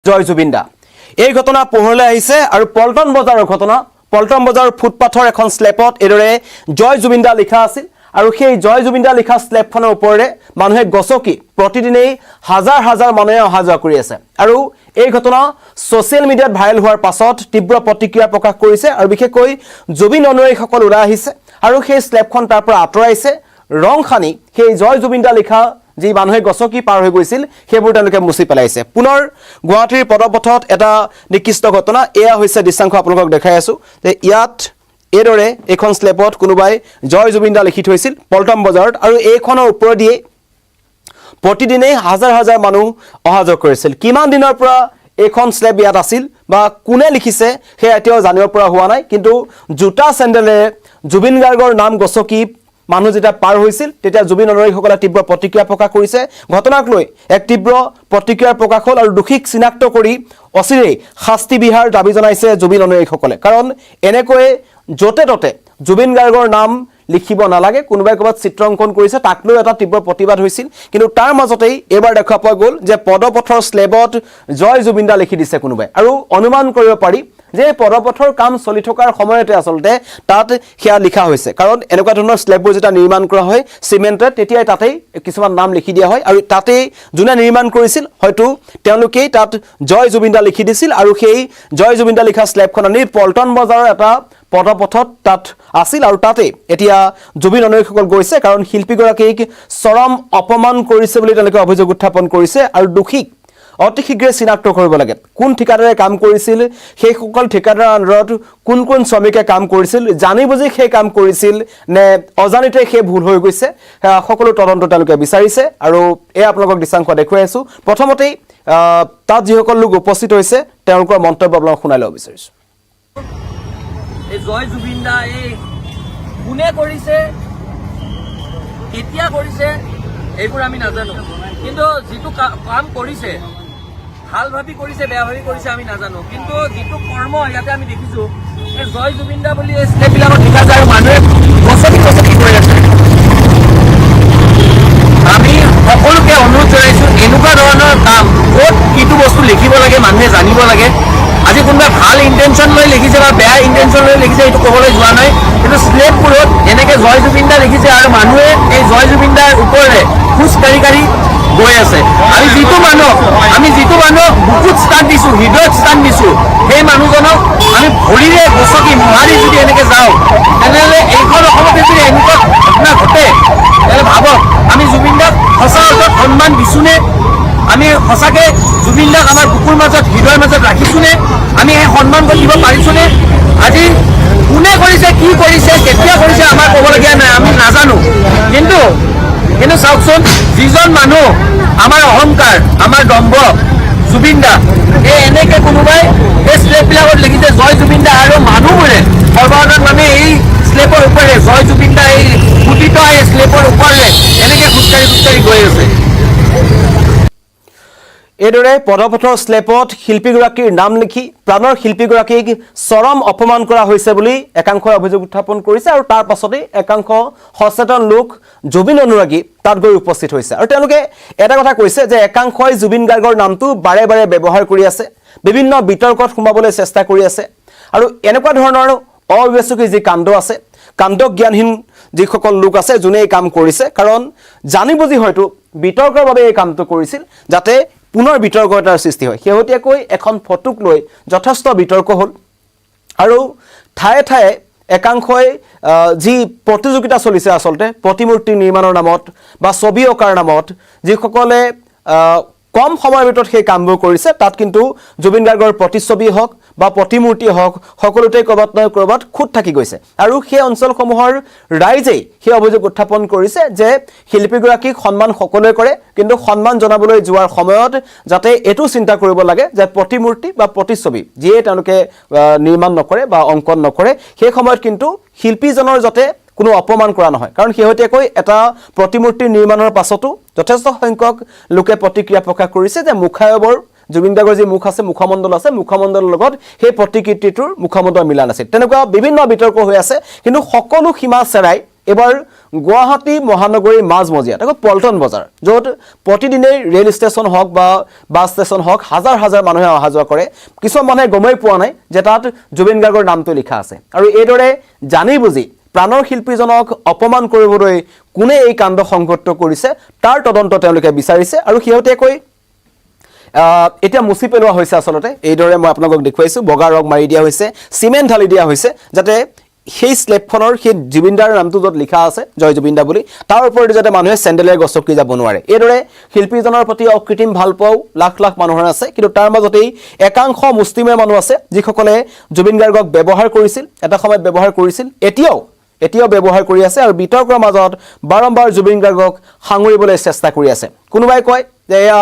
জয় জুবিন দা এই ঘটনা পোহৰলৈ আহিছে আৰু পল্টন বজাৰৰ ঘটনা পল্টন বজাৰৰ ফুটপাথৰ এখন স্লেপত এদৰে জয় জুবিন দা লিখা আছিল আৰু সেই জয় জুবিন দা লিখা স্লেপখনৰ ওপৰৰে মানুহে গছকি প্ৰতিদিনেই হাজাৰ হাজাৰ মানুহে অহা যোৱা কৰি আছে আৰু এই ঘটনা সোশ্যাল মিডিয়াত ভাইৰেল হোৱাৰ পাছত তীব্ৰ প্ৰতিক্ৰিয়া প্ৰকাশ কৰিছে আৰু বিশেষকৈ জুবিন অনুৰাগীসকল ওলাই আহিছে আৰু সেই স্লেপখন তাৰ পৰা আঁতৰাইছে ৰং খানি সেই জয় জুবিন দা লিখা যি মানুহে গছকি পাৰ হৈ গৈছিল সেইবোৰ তেওঁলোকে মুছি পেলাইছে পুনৰ গুৱাহাটীৰ পদপথত এটা নিকৃষ্ট ঘটনা এয়া হৈছে দৃশ্যাংশ আপোনালোকক দেখাই আছো যে ইয়াত এদৰে এখন স্লেপত কোনোবাই জয় জুবিন দা লিখি থৈছিল পল্টন বজাৰত আৰু এইখনৰ ওপৰেদি প্ৰতিদিনে হাজাৰ হাজাৰ মানুহ অহা যোৱা কৰিছিল কিমান দিনৰ পৰা এখন স্লেপ ইয়াত আছিল বা কোনে লিখিছে সেই এতিয়াও জানিব পৰা হোৱা নাই কিন্তু জোতা চেণ্ডেলে জুবিন গাৰ্গৰ নাম গছকি মানুহ যেটা পাৰ হৈছিল তেতিয়া জুবিন অনুৰাগীসকলে তীব্ৰ প্ৰতিক্ৰিয়া প্ৰকাশ কৰিছে ঘটনাক লৈ এক তীব্ৰ প্ৰতিক্ৰিয়া প্ৰকাশ হ'ল আৰু দোষীক চিনাক্ত কৰি অচিৰেই শাস্তি বিহাৰ দাবী জনাইছে জুবিন অনুৰাগীসকলে কাৰণ এনেকৈ যতে ততে জুবিন গাৰ্গৰ নাম লিখিব নালাগে কোনোবাই ক'ৰবাত চিত্ৰ অংকন কৰিছে তাক লৈ এটা তীব্ৰ প্ৰতিবাদ হৈছিল কিন্তু তাৰ মাজতেই এবাৰ দেখা পোৱা গ'ল যে পদপথৰ স্লেবত জয় জুবিন দা লিখি দিছে কোনোবাই আৰু অনুমান কৰিব পাৰি যে পদপথৰ কাম চলি থকাৰ সময়তে আসলতে তাত হিয়া লিখা হৈছে কাৰণ এনেকুৱা ধৰণৰ স্লেববোৰ যেটা নিৰ্মাণ কৰা হয় সিমেন্টেড তেতিয়াই তাতেই কিছুমান নাম লিখি দিয়া হয় আৰু তাতেই যোনে নিৰ্মাণ কৰিছিল হয়তো তেওঁলোকেই তাত জয় জুবিন দা লিখি দিছিল আৰু সেই জয় জুবিন দা লিখা স্লেবখন আনি পল্টন বজাৰৰ এটা পদপথত তাত আছিল আৰু তাতে এতিয়া জুবিন অনুৰাগীসকল গৈছে কাৰণ শিল্পীগৰাকীক চৰম অপমান কৰিছে বুলি তেওঁলোকে অভিযোগ উত্থাপন কৰিছে আৰু দোষীক অতি শীঘ্ৰে চিনাক্ত কৰিব লাগে কোন ঠিকাদাৰে কাম কৰিছিল সেই সকল ঠিকাদাৰৰ আণ্ডাৰত কোন কোন শ্ৰমিকে কাম কৰিছিল জানি বুজি সেই কাম কৰিছিল নে অজানিতে সেই ভুল হৈ গৈছে সকলো তদন্ত তেওঁলোকে বিচাৰিছে আৰু এই আপোনালোকক দৃশ্যাংশ দেখুৱাই আছো প্ৰথমতেই তাত যিসকল লোক উপস্থিত হৈছে তেওঁলোকৰ মন্তব্য আপোনালোক শুনাই ল'ব বিচাৰিছো এই জয় জুবিন দা এই কোনে কৰিছে কেতিয়া কৰিছে এইবোৰ আমি নাজানো কিন্তু যিটো কাম কৰিছে ভাল ভাবি কৰিছে বেয়া ভাবি কৰিছে আমি নাজানো কিন্তু যিটো কৰ্ম ইয়াতে আমি দেখিছো এই জয় জুবিন দা বুলি স্লেববিলাকত লিখা যায় আৰু মানুহে গছকি গছকি কৰি আছে আমি সকলোকে অনুৰোধ জনাইছো এনেকুৱা ধৰণৰ কাম ক'ত কিটো বস্তু লিখিব লাগে মানুহে জানিব লাগে আজি কোনোবাই ভাল ইণ্টেনশ্যন লৈ লিখিছে বা বেয়া ইণ্টেনশ্যন লৈ লিখিছে এইটো ক'বলৈ যোৱা নাই কিন্তু স্লেববোৰত এনেকৈ জয় জুবিন দা লিখিছে আৰু মানুহে এই জয় জুবিন দাৰ ওপৰেৰে খোজ কাঢ়ি গৈ আছে আমি যিটো মানুহ বুকুত স্থান দিছোঁ হৃদয়ত স্থান দিছোঁ সেই মানুহজনক আমি ভৰিৰে গছকি মাৰি যদি এনেকৈ যাওঁ তেনেহ'লে এইখন অসমত যদি এনেকুৱা ঘটনা ঘটে তেনেহ'লে ভাবক আমি জুবিন দাক সঁচা অৰ্থত সন্মান দিছোঁনে আমি সঁচাকৈ জুবিন দাক আমাৰ বুকুৰ মাজত হৃদয়ৰ মাজত ৰাখিছোঁনে আমি সেই সন্মান দিব পাৰিছোঁনে আজি কোনে কৰিছে কি কৰিছে কেতিয়া কৰিছে আমাৰ ক'বলগীয়া নাই আমি নাজানো কিন্তু চাওকচোন যিজন মানুহ আমাৰ অহংকাৰ আমাৰ দম্ভ জুবিন দা এই এনেকৈ কোনোবাই এই স্লেববিলাকত লিখিছে জয় জুবিন দা আৰু মানুহবোৰে সৰ্বসাধাৰণ মানে এই স্লেবৰ ওপৰে জয় জুবিন দা এই ফুটিত এই স্লেবৰ ওপৰে এনেকৈ খোজকাঢ়ি গৈ আছে এদৰে পদপথৰ স্লেপত শিল্পীগৰাকীৰ নাম লিখি প্ৰাণৰ শিল্পীগৰাকীক চৰম অপমান কৰা হৈছে বুলি একাংশই অভিযোগ উত্থাপন কৰিছে আৰু তাৰ পাছতেই একাংশ সচেতন লোক জুবিন অনুৰাগী তাত গৈ উপস্থিত হৈছে আৰু তেওঁলোকে এটা কথা কৈছে যে একাংশই জুবিন গাৰ্গৰ নামটো বাৰে বাৰে ব্যৱহাৰ কৰি আছে বিভিন্ন বিতৰ্কত সোমাবলৈ চেষ্টা কৰি আছে আৰু এনেকুৱা ধৰণৰ অবিবেচকি যি কাণ্ড আছে কাণ্ড জ্ঞানহীন যিসকল লোক আছে যোনে এই কাম কৰিছে কাৰণ জানি বুজি হয়তো বিতৰ্কৰ বাবে এই কামটো কৰিছিল যাতে পুনৰ বিতৰ্ক এটাৰ সৃষ্টি হয় শেহতীয়াকৈ এখন ফটোক লৈ যথেষ্ট বিতৰ্ক হ'ল আৰু ঠায়ে ঠায়ে একাংশই যি প্ৰতিযোগিতা চলিছে আসলতে প্ৰতিমূৰ্তি নিৰ্মাণৰ নামত বা ছবি অঁকাৰ নামত যিসকলে কম সময়ৰ ভিতৰত সেই কামবোৰ কৰিছে তাত কিন্তু জুবিন গাৰ্গৰ প্ৰতিচ্ছবি হওক বা প্ৰতিমূৰ্তি হওক সকলোতে ক'ৰবাত নহয় ক'ৰবাত খুঁত থাকি গৈছে আৰু সেই অঞ্চলসমূহৰ ৰাইজেই সেই অভিযোগ উত্থাপন কৰিছে যে শিল্পীগৰাকীক সন্মান সকলোৱে কৰে কিন্তু সন্মান জনাবলৈ যোৱাৰ সময়ত যাতে এইটো চিন্তা কৰিব লাগে যে প্ৰতিমূৰ্তি বা প্ৰতিচ্ছবি যিয়ে তেওঁলোকে নিৰ্মাণ নকৰে বা অংকন নকৰে সেই সময়ত কিন্তু শিল্পীজনৰ যাতে কোনো অপমান কৰা নহয় কাৰণ শেহতীয়াকৈ এটা প্ৰতিমূৰ্তি নিৰ্মাণৰ পাছতো যথেষ্ট সংখ্যক লোকে প্ৰতিক্ৰিয়া প্ৰকাশ কৰিছে যে মুখায়বৰ জুবিন গাৰ্গৰ যি মুখ আছে মুখমণ্ডল আছে মুখমণ্ডলৰ লগত সেই প্ৰতিকৃতিটোৰ মুখমণ্ডল মিলা নাছিল তেনেকুৱা বিভিন্ন বিতৰ্ক হৈ আছে কিন্তু সকলো সীমা চেৰাই এবাৰ গুৱাহাটী মহানগৰীৰ মাজমজিয়াত আকৌ পল্টন বজাৰ য'ত প্ৰতিদিনেই ৰেল ষ্টেচন হওক বা বাছ ষ্টেচন হওক হাজাৰ হাজাৰ মানুহে অহা যোৱা কৰে কিছুমান মানুহে গমেই পোৱা নাই যে তাত জুবিন গাৰ্গৰ নামটো লিখা আছে আৰু এইদৰে জানি বুজি প্ৰাণৰ শিল্পীজনক অপমান কৰিবলৈ কোনে এই কাণ্ড সংঘটিত কৰিছে তাৰ তদন্ত তেওঁলোকে বিচাৰিছে আৰু শেহতীয়াকৈ এতিয়া মুছি পেলোৱা হৈছে আচলতে এইদৰে মই আপোনালোকক দেখুৱাইছোঁ বগা ৰং মাৰি দিয়া হৈছে চিমেণ্ট ঢালি দিয়া হৈছে যাতে সেই স্লেবখনৰ সেই জুবিনদাৰ নামটো য'ত লিখা আছে জয় জুবিনদা বুলি তাৰ ওপৰতে যাতে মানুহে চেণ্ডেলেৰে গছকি যাব নোৱাৰে এইদৰে শিল্পীজনৰ প্ৰতি অকৃত্ৰিম ভালপোৱাও লাখ লাখ মানুহৰ আছে কিন্তু তাৰ মাজতেই একাংশ মুষ্টিমেয় মানুহ আছে যিসকলে জুবিন গাৰ্গক ব্যৱহাৰ কৰিছিল এটা সময়ত ব্যৱহাৰ কৰিছিল এতিয়াও ব্যৱহাৰ কৰি আছে আৰু বিতৰ্কৰ মাজত বাৰম্বাৰ জুবিন গাৰ্গক সাঙুৰিবলৈ চেষ্টা কৰি আছে কোনোবাই কয় যে এয়া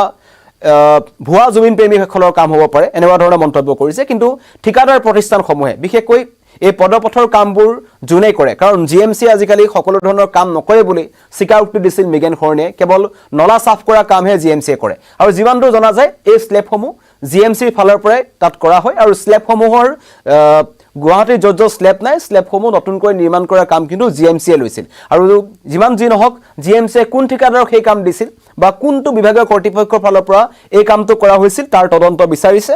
ভুৱা জুবিন প্ৰেমীসকলৰ কাম হ'ব পাৰে এনেকুৱা ধৰণৰ মন্তব্য কৰিছে কিন্তু ঠিকাদাৰ প্ৰতিষ্ঠানসমূহে বিশেষকৈ এই পদপথৰ কামবোৰ যোনে কৰে কাৰণ জিএমচি আজিকালি সকলো ধৰণৰ কাম নকৰে বুলি স্বীকাৰোক্তি দিছিল মেগেন হৰ্ণে কেৱল নলা সাফ কৰা কামহে জিএমচিয়ে কৰে আৰু যিমান দূৰ জনা যায় এই স্লেবসমূহ জিএমচিৰ ফালৰ পৰাই তাত কৰা হয় আৰু স্লেবসমূহৰ গুৱাহাটীৰ য'ত স্লেব নাই স্লেবসমূহ নতুনকৈ নিৰ্মাণ কৰাৰ কাম কিন্তু জিএমচিয়ে লৈছিল আৰু যিমান যি নহওক জিএমচিয়ে কোন ঠিকাদাৰক সেই কাম দিছিল বা কোনটো বিভাগীয় কৰ্তৃপক্ষৰ ফালৰ পৰা এই কামটো কৰা হৈছিল তাৰ তদন্ত বিচাৰিছে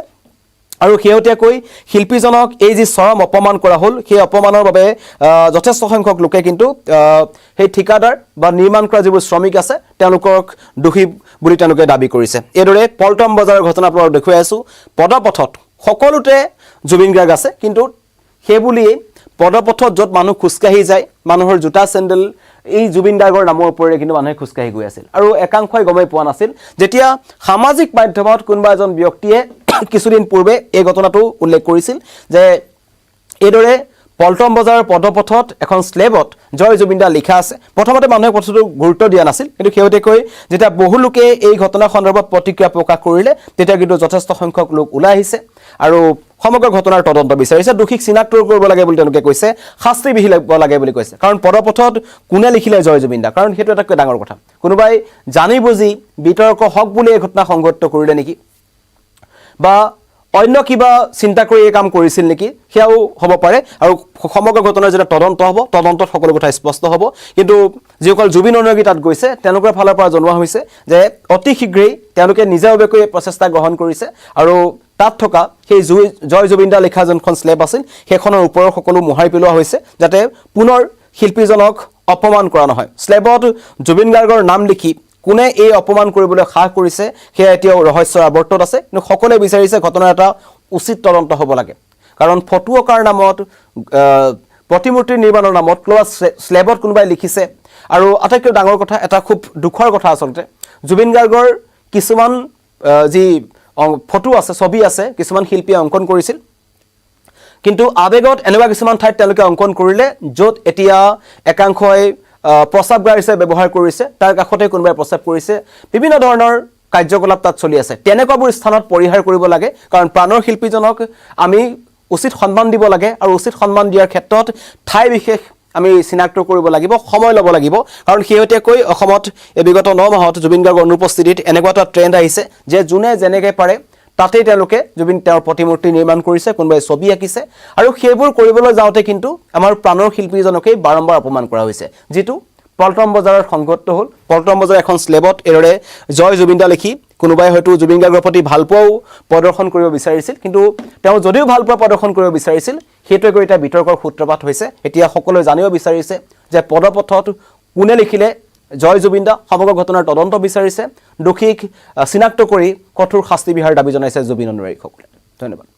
আৰু শেহতীয়াকৈ শিল্পীজনক এই যি চৰম অপমান কৰা হ'ল সেই অপমানৰ বাবে যথেষ্ট সংখ্যক লোকে কিন্তু সেই ঠিকাদাৰ বা নিৰ্মাণ কৰা যিবোৰ শ্ৰমিক আছে তেওঁলোকক দোষী বুলি তেওঁলোকে দাবী কৰিছে এইদৰে পল্টন বজাৰৰ ঘটনা আপোনালোকক দেখুৱাই আছোঁ পদপথত সকলোতে জুবিন গাৰ্গ আছে কিন্তু সেইবুলিয়েই পদপথত য'ত মানুহ খোজকাঢ়ি যায় মানুহৰ জোতা চেণ্ডেল এই জুবিন গাৰ্গৰ নামৰ ওপৰেৰে কিন্তু মানুহে খোজকাঢ়ি গৈ আছিল আৰু একাংশই গমেই পোৱা নাছিল যেতিয়া সামাজিক মাধ্যমত কোনোবা এজন ব্যক্তিয়ে কিছুদিন পূৰ্বে এই ঘটনাটো উল্লেখ কৰিছিল যে এইদৰে পল্টন বজাৰৰ পদপথত এখন স্লেবত জয় জুবিনদা লিখা আছে প্ৰথমতে মানুহে কথাটো গুৰুত্ব দিয়া নাছিল কিন্তু শেহতীয়াকৈ যেতিয়া বহু লোকে এই ঘটনা সন্দৰ্ভত প্ৰতিক্ৰিয়া প্ৰকাশ কৰিলে তেতিয়া কিন্তু যথেষ্ট সংখ্যক লোক ওলাই আহিছে আৰু সমগ্ৰ ঘটনাৰ তদন্ত বিচাৰিছে দোষীক চিনাক্ত কৰিব লাগে বুলি তেওঁলোকে কৈছে শাস্তি বিহিব লাগে বুলি কৈছে কাৰণ পদপথত কোনে লিখিলে জয় জুবিনদা কাৰণ সেইটো এটা ডাঙৰ কথা কোনোবাই জানি বুজি বিতৰ্ক হওক বুলি এই ঘটনা সংঘটিত কৰিলে নেকি বা অন্য কিবা চিন্তা কৰি এই কাম কৰিছিল নেকি সেয়াও হ'ব পাৰে আৰু সমগ্ৰ ঘটনাৰ যেতিয়া তদন্ত হ'ব তদন্তত সকলো কথা স্পষ্ট হ'ব কিন্তু যিসকল জুবিন অনুৰাগী তাত গৈছে তেওঁলোকৰ ফালৰ পৰা জনোৱা হৈছে যে অতি শীঘ্ৰেই তেওঁলোকে নিজাববীয়াকৈ প্ৰচেষ্টা গ্ৰহণ কৰিছে আৰু তাত থকা সেই জয় জুবিনদা লিখা যোনখন স্লেব আছিল সেইখনৰ ওপৰৰ সকলো মোহাৰি পেলোৱা হৈছে যাতে পুনৰ শিল্পীজনক অপমান কৰা নহয় স্লেবত জুবিন গাৰ্গৰ নাম লিখি কোনে এই অপমান কৰিবলৈ সাহ কৰিছে সেয়া এতিয়াও ৰহস্যৰ আৱৰ্তত আছে কিন্তু সকলোৱে বিচাৰিছে ঘটনাৰ এটা উচিত তদন্ত হ'ব লাগে কাৰণ ফটো অঁকাৰ নামত প্ৰতিমূৰ্তি নিৰ্মাণৰ নামত স্লেবত কোনোবাই লিখিছে আৰু আটাইতকৈ ডাঙৰ কথা এটা খুব দুখৰ কথা আচলতে জুবিন গাৰ্গৰ কিছুমান যি ফটো আছে ছবি আছে কিছুমান শিল্পীয়ে অংকন কৰিছিল কিন্তু আবেগত এনেকুৱা কিছুমান ঠাইত তেওঁলোকে অংকন কৰিলে য'ত এতিয়া একাংশই প্ৰস্ৰাৱগাৰ হিচাপে ব্যৱহাৰ কৰিছে তাৰ কাষতে কোনোবাই প্ৰস্ৰাৱ কৰিছে বিভিন্ন ধৰণৰ কাৰ্যকলাপ তাত চলি আছে তেনেকুৱাবোৰ স্থানত পৰিহাৰ কৰিব লাগে কাৰণ প্ৰাণৰ শিল্পীজনক আমি উচিত সন্মান দিব লাগে আৰু উচিত সন্মান দিয়াৰ ক্ষেত্ৰত ঠাই বিশেষ আমি চিনাক্ত কৰিব লাগিব সময় ল'ব লাগিব কাৰণ শেহতীয়াকৈ অসমত এই বিগত 9 মাহত জুবিন গাৰ্গৰ অনুপস্থিতিত এনেকুৱা এটা ট্ৰেণ্ড আহিছে যে যোনে যেনেকৈ পাৰে তাতেই তেওঁলোকে জুবিন তেওঁৰ প্ৰতিমূৰ্তি নিৰ্মাণ কৰিছে কোনোবাই ছবি আঁকিছে আৰু সেইবোৰ কৰিবলৈ যাওঁতে কিন্তু আমাৰ প্ৰাণৰ শিল্পীজনকেই বাৰম্বাৰ অপমান কৰা হৈছে যিটো পল্টন বজাৰত সংঘটিত হ'ল পল্টন বজাৰ এখন স্লেবত এইদৰে জয় জুবিনদা লিখি কোনোবাই হয়তো জুবিন গাৰ্গৰ প্ৰতি ভালপোৱাও প্ৰদৰ্শন কৰিব বিচাৰিছিল কিন্তু তেওঁ যদিও ভালপোৱা প্ৰদৰ্শন কৰিব বিচাৰিছিল সেইটোৱে গৈ এটা বিতৰ্কৰ সূত্ৰপাত হৈছে এতিয়া সকলোৱে জানিব বিচাৰিছে যে পদপথত কোনে লিখিলে জয় জুবিনদা সমগ্ৰ ঘটনাৰ তদন্ত বিচাৰিছে দোষীক চিনাক্ত কৰি কঠোৰ শাস্তি বিহাৰ দাবী জনাইছে জুবিন অনুৰাগীসকলে ধন্যবাদ